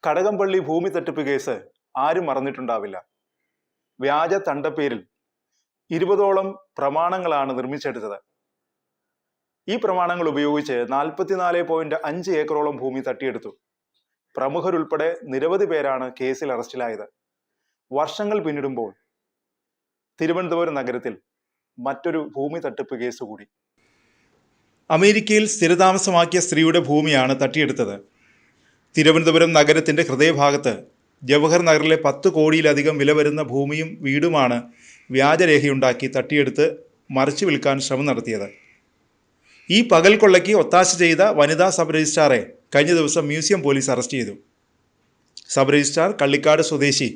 കടകംപള്ളി ഭൂമി തട്ടിപ്പ് കേസ് ആരും മറന്നിട്ടുണ്ടാവില്ല. വ്യാജ തണ്ടപ്പേരിൽ 20ഓളം പ്രമാണങ്ങളാണ് നിർമ്മിച്ചെടുത്തത്. ഈ പ്രമാണങ്ങൾ ഉപയോഗിച്ച് 44.5 ഏക്കറോളം ഭൂമി തട്ടിയെടുത്തു. പ്രമുഖരുൾപ്പെടെ നിരവധി പേരാണ് കേസിൽ അറസ്റ്റിലായത്. വർഷങ്ങൾ പിന്നിടുമ്പോൾ തിരുവനന്തപുരം നഗരത്തിൽ മറ്റൊരു ഭൂമി തട്ടിപ്പ് കേസ് കൂടി. അമേരിക്കയിൽ സ്ഥിരതാമസമാക്കിയ സ്ത്രീയുടെ ഭൂമിയാണ് തട്ടിയെടുത്തത്. തിരുവനന്തപുരം നഗരത്തിന്റെ ഹൃദയഭാഗത്ത് ജവഹർ നഗറിലെ 10 കോടിയിലധികം വില വരുന്ന ഭൂമിയും വീടുമാണ് വ്യാജരേഖയുണ്ടാക്കി തട്ടിയെടുത്ത് മറിച്ചു വിൽക്കാൻ ശ്രമം നടത്തിയത്. ഈ പകൽ കൊള്ളയ്ക്ക് ഒത്താശ ചെയ്ത വനിതാ സബ് രജിസ്ട്രാറെ കഴിഞ്ഞ ദിവസം മ്യൂസിയം പോലീസ് അറസ്റ്റ് ചെയ്തു. സബ് രജിസ്ട്രാർ കള്ളിക്കാട് സ്വദേശി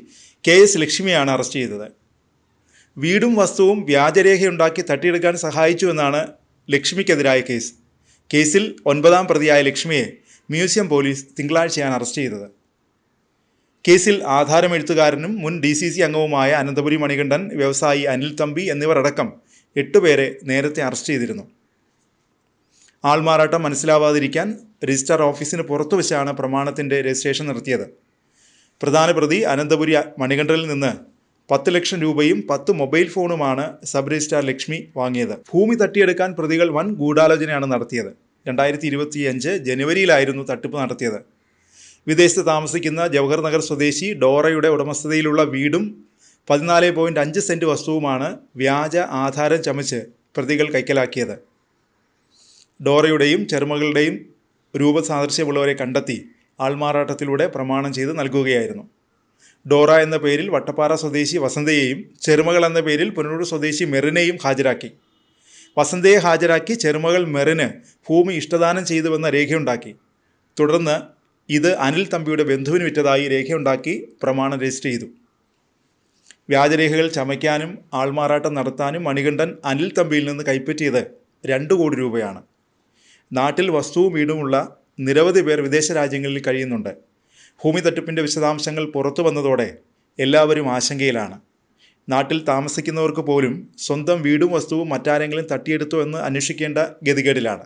KS ലക്ഷ്മിയാണ് അറസ്റ്റ് ചെയ്തത്. വീടും വസ്തുവും വ്യാജരേഖയുണ്ടാക്കി തട്ടിയെടുക്കാൻ സഹായിച്ചുവെന്നാണ് ലക്ഷ്മിക്കെതിരായ കേസ്. കേസിൽ 9ാം പ്രതിയായ ലക്ഷ്മിയെ മ്യൂസിയം പോലീസ് തിങ്കളാഴ്ചയാണ് അറസ്റ്റ് ചെയ്തത്. കേസിൽ ആധാരമെഴുത്തുകാരനും മുൻ DCC അംഗവുമായ അനന്തപുരി മണികണ്ഠൻ, വ്യവസായി അനിൽ തമ്പി എന്നിവരടക്കം 8 പേരെ നേരത്തെ അറസ്റ്റ് ചെയ്തിരുന്നു. ആൾമാറാട്ടം മനസ്സിലാവാതിരിക്കാൻ രജിസ്ട്രാർ ഓഫീസിന് പുറത്തുവച്ചാണ് പ്രമാണത്തിൻ്റെ രജിസ്ട്രേഷൻ നടത്തിയത്. പ്രധാന പ്രതി അനന്തപുരി മണികണ്ഠനിൽ നിന്ന് 10 ലക്ഷം രൂപയും 10 മൊബൈൽ ഫോണുമാണ് സബ് രജിസ്ട്രാർ ലക്ഷ്മി വാങ്ങിയത്. ഭൂമി തട്ടിയെടുക്കാൻ പ്രതികൾ വൻ ഗൂഢാലോചനയാണ് നടത്തിയത്. 2025 ജനുവരിയിലായിരുന്നു തട്ടിപ്പ് നടത്തിയത്. വിദേശത്ത് താമസിക്കുന്ന ജവഹർ നഗർ സ്വദേശി ഡോറയുടെ ഉടമസ്ഥതയിലുള്ള വീടും 14.5 സെന്റ് വസ്തുവുമാണ് വ്യാജ ആധാരം ചമച്ച് പ്രതികൾ കൈക്കലാക്കിയത്. ഡോറയുടെയും ചെറുമകളുടെയും രൂപസാദൃശ്യമുള്ളവരെ കണ്ടെത്തി ആൾമാറാട്ടത്തിലൂടെ പ്രമാണം ചെയ്ത് നൽകുകയായിരുന്നു. ഡോറ എന്ന പേരിൽ വട്ടപ്പാറ സ്വദേശി വസന്തയെയും ചെറുമകൾ എന്ന പേരിൽ പുനലൂർ സ്വദേശി മെറിനെയും ഹാജരാക്കി. വസന്തയെ ഹാജരാക്കി ചെറുമകൾ മെറിന് ഭൂമി ഇഷ്ടദാനം ചെയ്തുവെന്ന രേഖയുണ്ടാക്കി. തുടർന്ന് ഇത് അനിൽ തമ്പിയുടെ ബന്ധുവിന് വിറ്റതായി രേഖയുണ്ടാക്കി പ്രമാണം രജിസ്റ്റർ ചെയ്തു. വ്യാജരേഖകൾ ചമയ്ക്കാനും ആൾമാറാട്ടം നടത്താനും മണികണ്ഠൻ അനിൽ തമ്പിയിൽ നിന്ന് കൈപ്പറ്റിയത് 2 കോടി രൂപയാണ്. നാട്ടിൽ വസ്തുവും വീടുമുള്ള നിരവധി പേർ വിദേശ രാജ്യങ്ങളിൽ കഴിയുന്നുണ്ട്. ഭൂമി തട്ടിപ്പിൻ്റെ വിശദാംശങ്ങൾ പുറത്തു വന്നതോടെ എല്ലാവരും ആശങ്കയിലാണ്. നാട്ടിൽ താമസിക്കുന്നവർക്ക് പോലും സ്വന്തം വീടും വസ്തുവും മറ്റാരെങ്കിലും തട്ടിയെടുത്തോ എന്ന് അന്വേഷിക്കേണ്ട ഗതികേടിലാണ്.